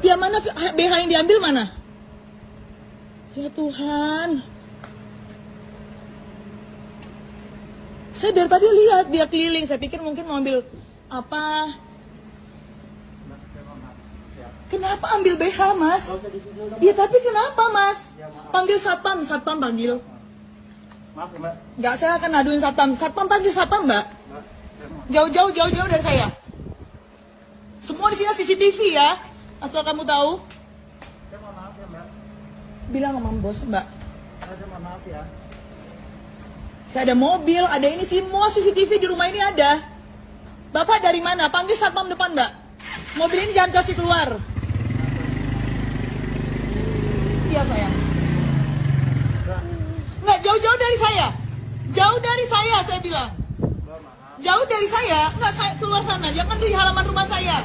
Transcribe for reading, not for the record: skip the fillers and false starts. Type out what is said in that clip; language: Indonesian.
Ya mana BH yang diambil mana? Ya Tuhan. Saya dari tadi lihat dia keliling, saya pikir mungkin mau ambil apa. Kenapa ambil BH, Mas? Iya, tapi kenapa, Mas? Panggil satpam, satpam panggil. Maaf ya, Mbak. Enggak, saya akan aduin satpam. Satpam panggil satpam, Mbak. Jauh-jauh dari saya. Semua di sini CCTV ya. Asal kamu tahu. Saya mohon maaf ya, Mbak. Bilang sama bos, Mbak. Saya mohon maaf ya. Saya ada mobil, ada ini semua CCTV di rumah ini ada. Bapak dari mana? Panggil satpam depan, Mbak. Mobil ini jangan kasih keluar. Iya, sayang. Nggak, jauh-jauh dari saya. Jauh dari saya bilang. Jauh dari saya. Nggak, saya keluar sana. Jangan di halaman rumah saya.